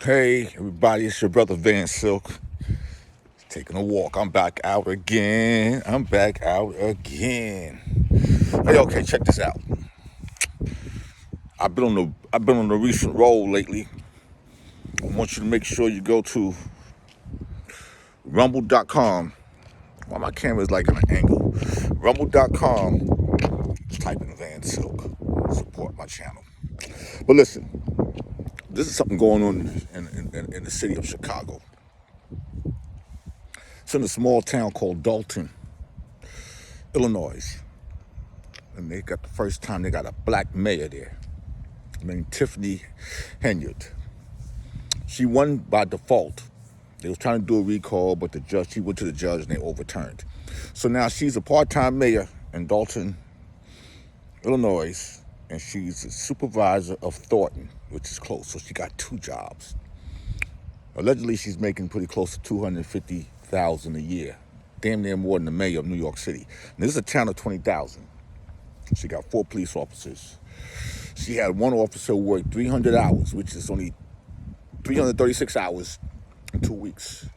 Hey, everybody, it's your brother Van Silk. Taking a walk. I'm back out again. Hey, okay, check this out. I've been on the recent roll lately. I want you to make sure you go to rumble.com. Why my camera is like on an angle. Rumble.com. Type in Van Silk. Support my channel. But listen, this is something going on in the city of Chicago. It's in a small town called Dolton, Illinois. And they got the first time they got a black mayor there named Tiffany Henyard. She won by default. They was trying to do a recall, but she went to the judge and they overturned. So now she's a part-time mayor in Dolton, Illinois, and she's a supervisor of Thornton, which is close. So she got two jobs. Allegedly, she's making pretty close to $250,000 a year, damn near more than the mayor of New York City. And this is a town of 20,000. She got 4 police officers. She had one officer work 300 hours, which is only 336 hours in 2 weeks.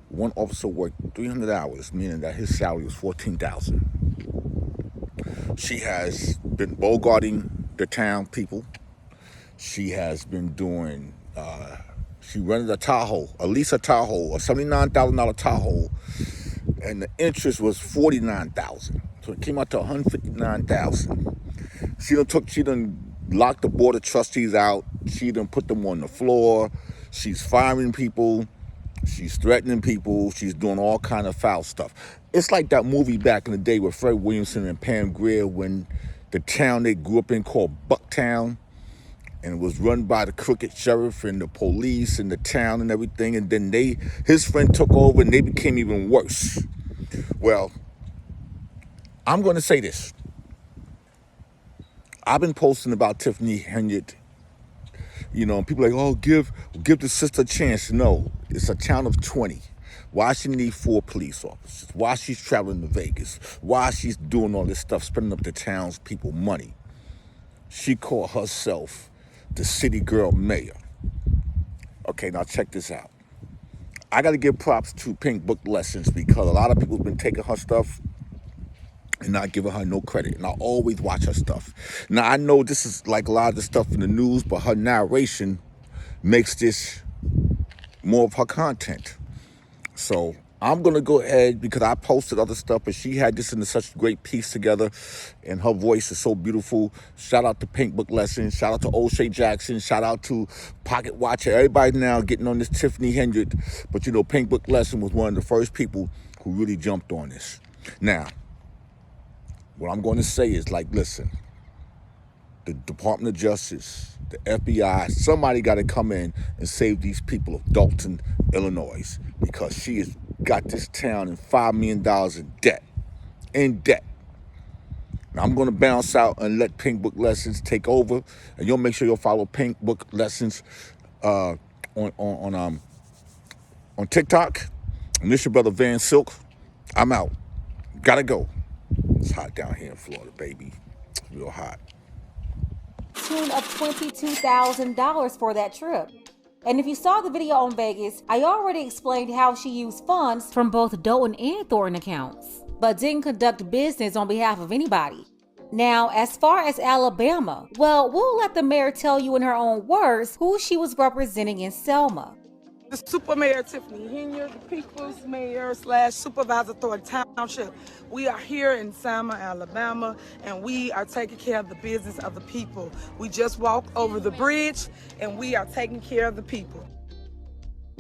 One officer worked 300 hours, meaning that his salary was $14,000. She has been bogarting the town people. She has been doing, she rented a Tahoe, a $79,000 Tahoe, and the interest was $49,000. So it came out to $159,000. She done locked the board of trustees out. She done put them on the floor. She's firing people. She's threatening people. She's doing all kind of foul stuff. It's like that movie back in the day with Fred Williamson and Pam Grier when the town they grew up in called Bucktown, and it was run by the crooked sheriff and the police and the town and everything. And then his friend took over and they became even worse. Well, I'm going to say this. I've been posting about Tiffany Henyard. You know, people are like, oh, give the sister a chance. No, it's a town of 20. Why she need 4 police officers? Why she's traveling to Vegas? Why she's doing all this stuff, spending up the town's people money? She called herself the city girl mayor. Okay, now check this out. I got to give props to PinkBookLessons because a lot of people have been taking her stuff and not giving her no credit. And I always watch her stuff. Now, I know this is like a lot of the stuff in the news, but her narration makes this more of her content. So I'm going to go ahead because I posted other stuff, but she had this in such a great piece together, and her voice is so beautiful. Shout out to PinkBookLessons. Shout out to O'Shea Jackson. Shout out to Pocket Watcher. Everybody now getting on this Tiffany Henyard. But, you know, PinkBookLessons was one of the first people who really jumped on this. Now, what I'm going to say is, like, listen, the Department of Justice, the FBI, somebody got to come in and save these people of Dolton, Illinois, because she has got this town in $5 million in debt. Now, I'm going to bounce out and let PinkBookLessons take over, and you'll make sure you'll follow PinkBookLessons on TikTok. And this your brother Van Silk. I'm out. Gotta go. It's hot down here in Florida, baby. It's real hot. Tune of $22,000 for that trip. And if you saw the video on Vegas, I already explained how she used funds from both Dolton and Thornton accounts, but didn't conduct business on behalf of anybody. Now, as far as Alabama, well, we'll let the mayor tell you in her own words who she was representing in Selma. The Super Mayor Tiffany Henyard, the People's Mayor / Supervisor Thornton Township. We are here in Selma, Alabama, and we are taking care of the business of the people. We just walked over the bridge, and we are taking care of the people.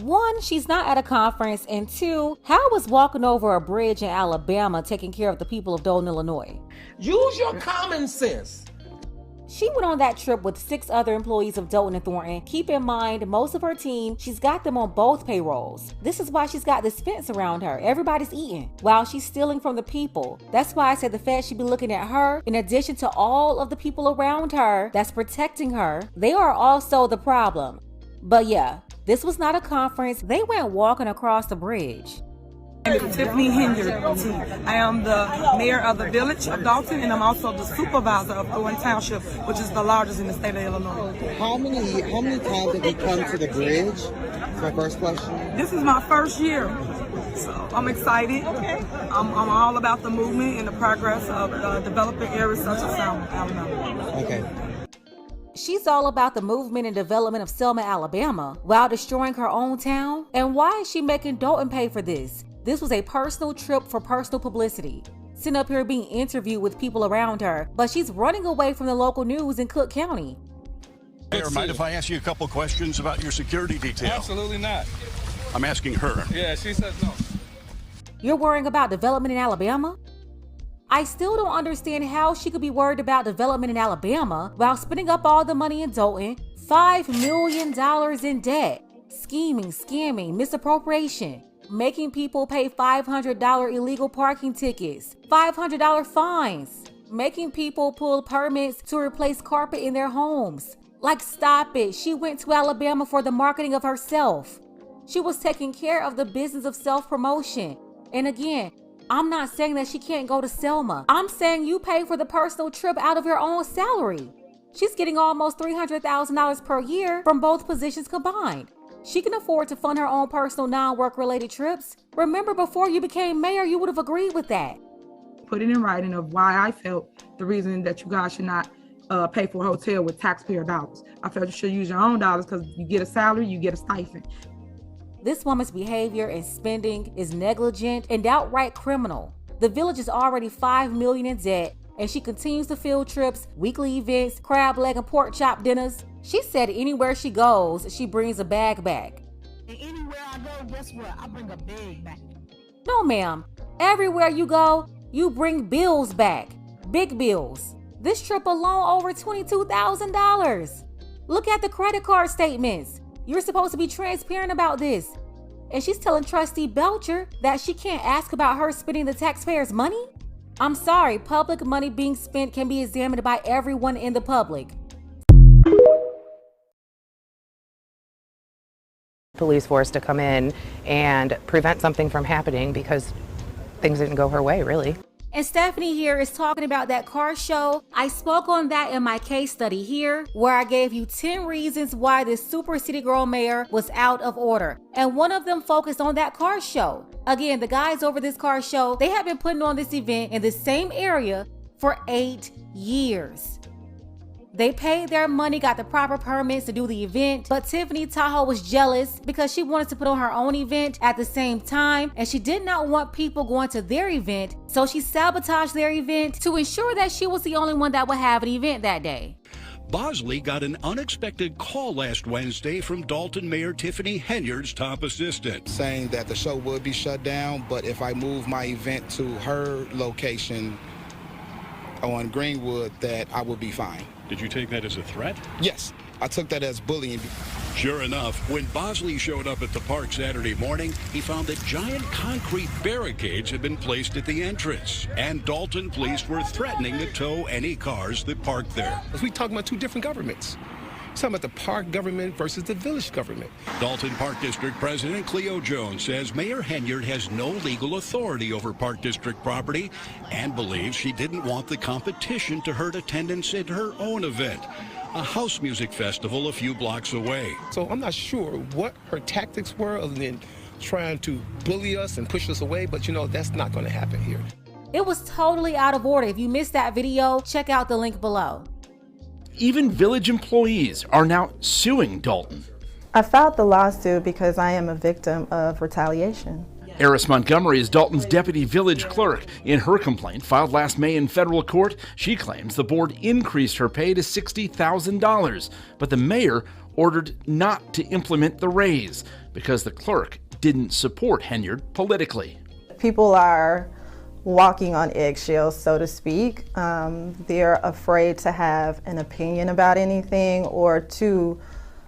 1, she's not at a conference, and 2, how was walking over a bridge in Alabama taking care of the people of Dolton, Illinois? Use your common sense. She went on that trip with 6 other employees of Dolton and Thornton. Keep in mind, most of her team, she's got them on both payrolls. This is why she's got this fence around her. Everybody's eating while she's stealing from the people. That's why I said the Fed should be looking at her in addition to all of the people around her that's protecting her. They are also the problem. But yeah, this was not a conference. They went walking across the bridge. My name is Tiffany Henyard. I am the mayor of the village of Dolton, and I'm also the supervisor of Thornton Township, which is the largest in the state of Illinois. How many times have you come to the bridge? That's my first question. This is my first year, so I'm excited. I'm all about the movement and the progress of developing areas such as Selma, Alabama. Okay. She's all about the movement and development of Selma, Alabama, while destroying her own town. And why is she making Dolton pay for this? This was a personal trip for personal publicity. Sitting up here being interviewed with people around her, but she's running away from the local news in Cook County. Mayor, mind if I ask you a couple questions about your security detail? Absolutely not. I'm asking her. Yeah, she says no. You're worrying about development in Alabama? I still don't understand how she could be worried about development in Alabama while spending up all the money in Dolton, $5 million in debt, scheming, scamming, misappropriation, making people pay $500 illegal parking tickets, $500 fines, making people pull permits to replace carpet in their homes. Like, stop it. She went to Alabama for the marketing of herself. She was taking care of the business of self-promotion. And again, I'm not saying that she can't go to Selma. I'm saying you pay for the personal trip out of your own salary. She's getting almost $300,000 per year from both positions combined. She can afford to fund her own personal non-work related trips. Remember, before you became mayor, you would have agreed with that. Put it in writing of why I felt the reason that you guys should not pay for a hotel with taxpayer dollars. I felt you should use your own dollars because you get a salary, you get a stipend. This woman's behavior and spending is negligent and outright criminal. The village is already $5 million in debt, and she continues to field trips, weekly events, crab leg and pork chop dinners. She said anywhere she goes, she brings a bag back. And anywhere I go, guess what? I bring a bag back. No, ma'am. Everywhere you go, you bring bills back. Big bills. This trip alone over $22,000. Look at the credit card statements. You're supposed to be transparent about this. And she's telling Trustee Belcher that she can't ask about her spending the taxpayers' money? I'm sorry, public money being spent can be examined by everyone in the public. Police force to come in and prevent something from happening because things didn't go her way, really. And Stephanie here is talking about that car show. I spoke on that in my case study here, where I gave you 10 reasons why this super city girl mayor was out of order. And one of them focused on that car show. Again, the guys over this car show, they have been putting on this event in the same area for 8 years. They paid their money, got the proper permits to do the event, but Tiffany Tahoe was jealous because she wanted to put on her own event at the same time, and she did not want people going to their event, so she sabotaged their event to ensure that she was the only one that would have an event that day. Bosley got an unexpected call last Wednesday from Dolton Mayor Tiffany Henyard's top assistant. Saying that the show would be shut down, but if I move my event to her location on Greenwood, that I will be fine. Did you take that as a threat? Yes, I took that as bullying. Sure enough, when Bosley showed up at the park Saturday morning, he found that giant concrete barricades had been placed at the entrance, and Dolton police were threatening to tow any cars that parked there. We talking about two different governments. We're talking about the park government versus the village government. Dolton Park District President Cleo Jones says Mayor Henyard has no legal authority over Park District property and believes she didn't want the competition to hurt attendance at her own event, a house music festival a few blocks away. So I'm not sure what her tactics were other than trying to bully us and push us away, but you know, that's not going to happen here. It was totally out of order. If you missed that video, check out the link below. Even village employees are now suing Dolton. I filed the lawsuit because I am a victim of retaliation. Eris Montgomery is Dolton's deputy village clerk. In her complaint, filed last May in federal court, she claims the board increased her pay to $60,000, but the mayor ordered not to implement the raise because the clerk didn't support Henyard politically. People are walking on eggshells, so to speak. They're afraid to have an opinion about anything or to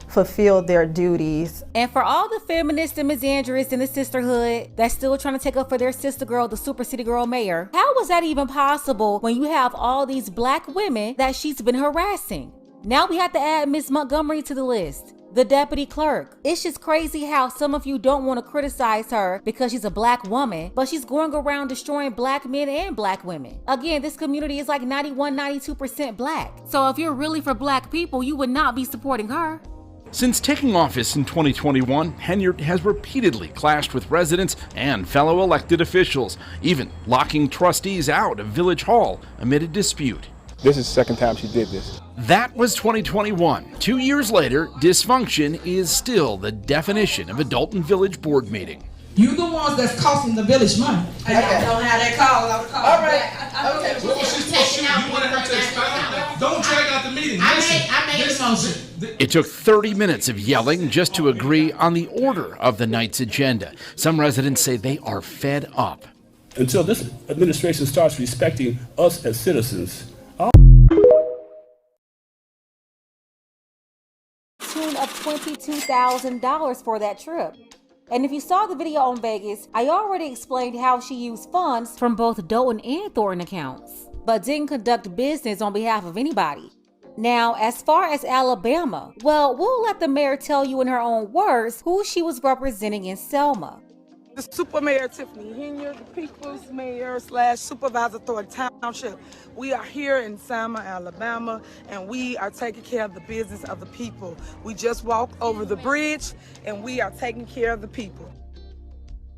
fulfill their duties. And for all the feminists and misandrists in the sisterhood that's still trying to take up for their sister girl, the super city girl mayor, how was that even possible when you have all these black women that she's been harassing? Now we have to add Miss Montgomery to the list. the deputy clerk. It's just crazy how some of you don't want to criticize her because she's a black woman, but she's going around destroying black men and black women. Again, this community is like 92% black. So if you're really for black people, you would not be supporting her. Since taking office in 2021, Henyard has repeatedly clashed with residents and fellow elected officials, even locking trustees out of Village Hall amid a dispute. This is the second time she did this. That was 2021. 2 years later, dysfunction is still the definition of a Dolton Village board meeting. You the ones that's costing the village money. I don't have that call. All right. Okay. What was she supposed to do? You wanted her to expound? Don't drag out the meeting. I made a motion. It took 30 minutes of yelling just to agree on the order of the night's agenda. Some residents say they are fed up. Until this administration starts respecting us as citizens. Tune of $22,000 for that trip. And if you saw the video on Vegas, I already explained how she used funds from both Dolton and Thornton accounts, but didn't conduct business on behalf of anybody. Now, as far as Alabama, well, we'll let the mayor tell you in her own words who she was representing in Selma. The Super Mayor Tiffany Henyard, the People's Mayor / Supervisor Thornton Township. We are here in Selma, Alabama, and we are taking care of the business of the people. We just walked over the bridge, and we are taking care of the people.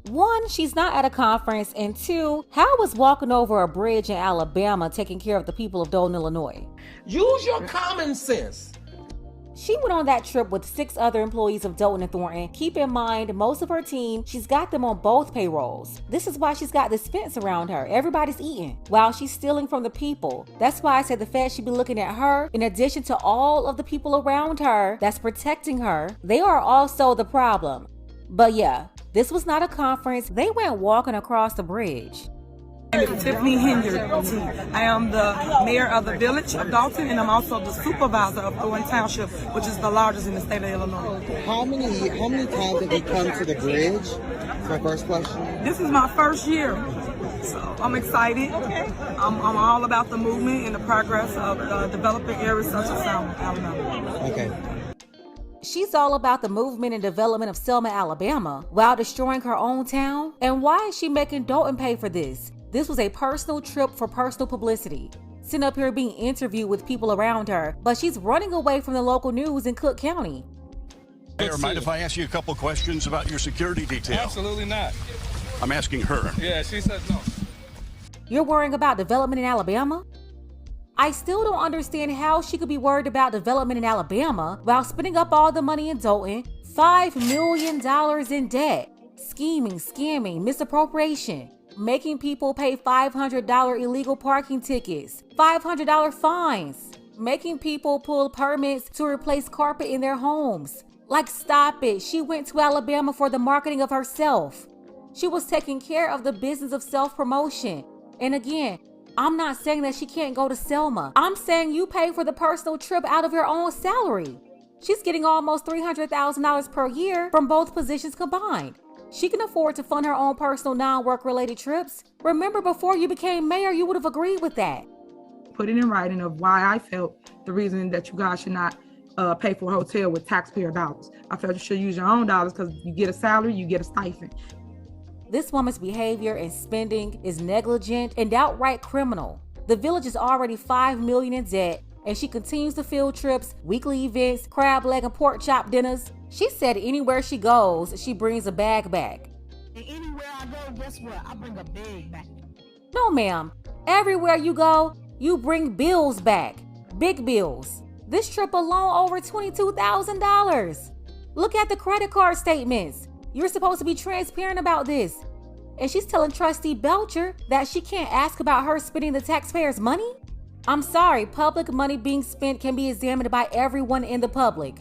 1, she's not at a conference, and 2, how was walking over a bridge in Alabama taking care of the people of Dolton, Illinois? Use your common sense. She went on that trip with 6 other employees of Dolton and Thornton. Keep in mind, most of her team, she's got them on both payrolls. This is why she's got this fence around her. Everybody's eating while she's stealing from the people. That's why I said the Fed should be looking at her in addition to all of the people around her that's protecting her. They are also the problem. But yeah, this was not a conference. They went walking across the bridge. Tiffany Henyard. I am the mayor of the village of Dolton, and I'm also the supervisor of Thornton Township, which is the largest in the state of Illinois. How many times have you come to the bridge? That's my first question. This is my first year, so I'm excited. I'm all about the movement and the progress of developing areas such as Selma, Alabama. Okay. She's all about the movement and development of Selma, Alabama, while destroying her own town. And why is she making Dolton pay for this? This was a personal trip for personal publicity. Sitting up here being interviewed with people around her, but she's running away from the local news in Cook County. Mayor, mind if I ask you a couple questions about your security detail? Absolutely not. I'm asking her. Yeah, she said no. You're worrying about development in Alabama? I still don't understand how she could be worried about development in Alabama while spending up all the money in Dolton, $5 million in debt, scheming, scamming, misappropriation, making people pay $500 illegal parking tickets, $500 fines, making people pull permits to replace carpet in their homes. Like, stop it. She went to Alabama for the marketing of herself. She was taking care of the business of self-promotion. And again, I'm not saying that she can't go to Selma. I'm saying you pay for the personal trip out of your own salary. She's getting almost $300,000 per year from both positions combined. She can afford to fund her own personal non-work related trips. Remember, before you became mayor, you would have agreed with that. Put it in writing of why I felt the reason that you guys should not pay for a hotel with taxpayer dollars. I felt you should use your own dollars because you get a salary, you get a stipend. This woman's behavior and spending is negligent and outright criminal. The village is already $5 million in debt, and she continues to field trips, weekly events, crab leg and pork chop dinners. She said anywhere she goes, she brings a bag back. And anywhere I go, guess what? I bring a bag back. No, ma'am. Everywhere you go, you bring bills back. Big bills. This trip alone over $22,000. Look at the credit card statements. You're supposed to be transparent about this. And she's telling Trustee Belcher that she can't ask about her spending the taxpayers' money? I'm sorry, public money being spent can be examined by everyone in the public.